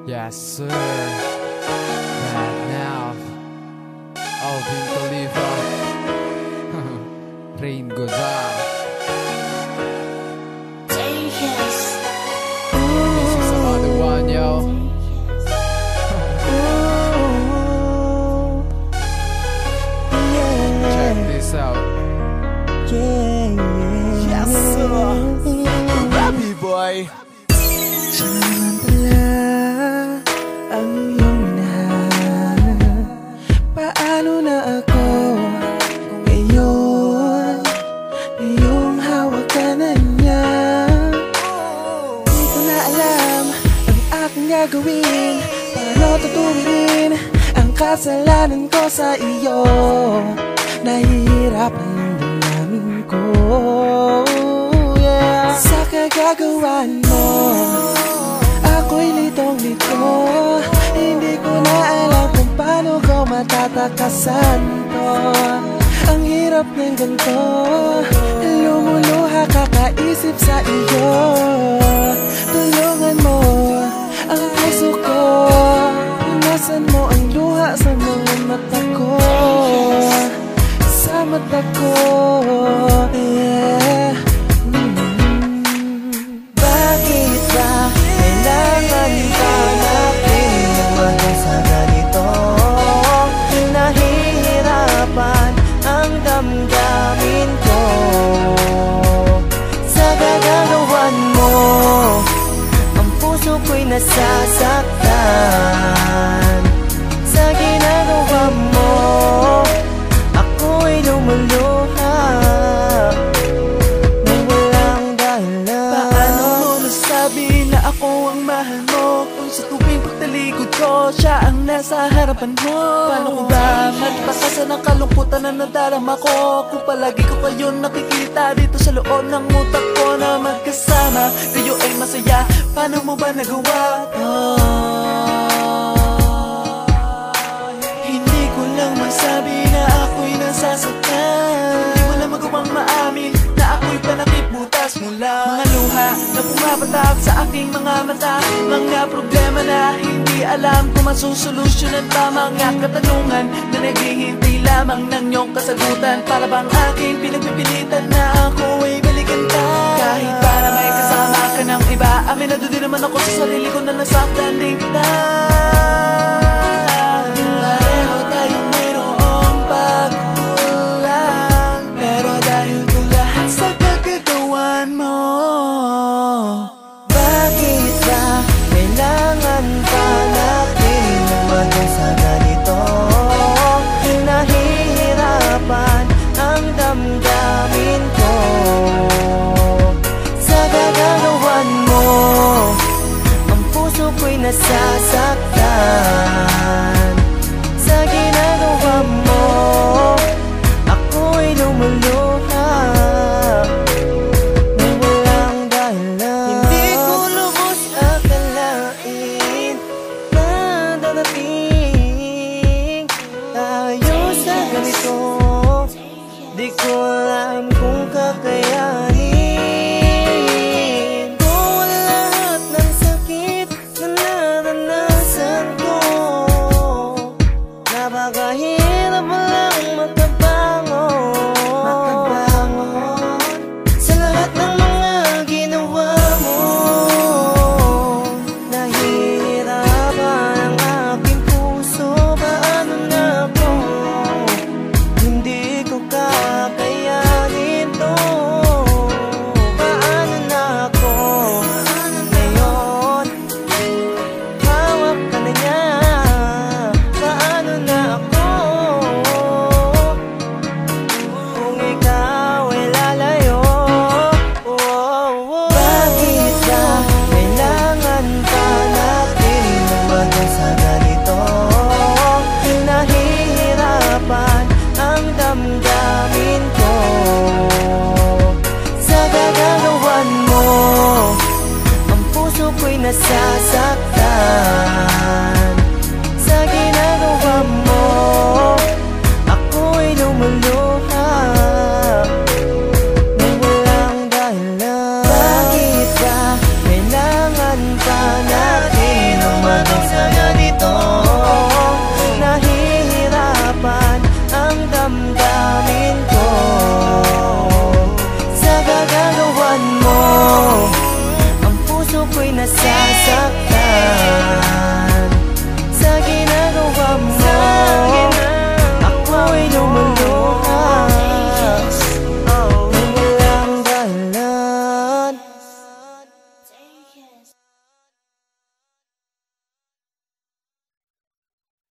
Yes, sir. And now, Alvin Khalifa, Rain Gozar. This is another one, yo. Check this out. Yes, sir. Rabi boy. Samantala ang iyong minahal. Paano na ako ngayon? Iyong hawak ka na niya. Di ko na alam ang aking gagawin. Paano tutuwin ang kasalanan ko sa iyo? Nahihirapan ang damdamin ko, yeah. Sa kagagawan mo ako'y litong-lito. Hindi ko na alam kung paano ko matatakasan to. Ang hirap ng ganito, lumuluha kakaisip sa iyo. Tulungan mo ang puso ko, punasan mo ang luha sa mga mata ko. Sa mata ko, yeah. Bakit ba kailangan pa natin lumagay sa ganito? Nahihirapan ang damdamin ko. Sa gagalawan mo, ang puso ko'y nasasaktan. Sa ginagawa mo, ako'y lumuluha nang walang dahilan. Paano mo nasabi na ako ang mahal mo kung sa tuwing pagtalikod ko, siya ang nasa harapan mo? Paano ko ba magpakasan ang kalungkutan na nadarama ko kung palagi ko kayo nakikita dito sa loob ng utak ko na magkasama? Kayo ay masaya, paano mo ba nagawa? Hindi ko lang masabi na ako'y nasasaktan. Hindi mo lang magawang maamin na ako'y panakip-butas mula mga luha na pumapatak sa aking mga mata. Mga problema na hindi alam kung masusolusyonan pa. Mga katanungan na naghihintay lamang ng iyong kasagutan. Para bang aking pinagpipilitan na ako ay balikan pa. Kahit para may kasama ka ng iba, aminado din naman ako sa sarili ko na nasaktan din kita. Pareho tayong mayroong pagkulang, pero dahil ko lahat sa kagagawan mo. Bakit ba kailangan pa natin lumagay sa ganito? Nahihirapan ang damdamin ko. Sa gagalawan mo, ang puso ko'y nasasaktan. Sa ginagawa mo, ako'y lumuluha nang walang dahilan. Hindi ko lubos akalain na darating tayo sa ganito. Di ko alam kung kakayanin ko ang lahat ng sakit na naranasan ko. Napakahirap lang makabangon sa lahat ng mga ginawa mo. Nahihirapan ang aking puso. Paano na ako? Hindi ko kakayanin to. Paano na ako ngayon? Hawak ka na niya. Paano na ako kung ikaw ay lalayo? Bakit ba kailangan pa natin lumagay sa ganito? Nahihirapan ang damdamin ko. Sa gagalawan mo, ang puso ko'y nasasaktan. Sa ginagawa mo, ako'y lumuluha nang walang dahilan. Bakit ba kailangan pa natin lumagay sa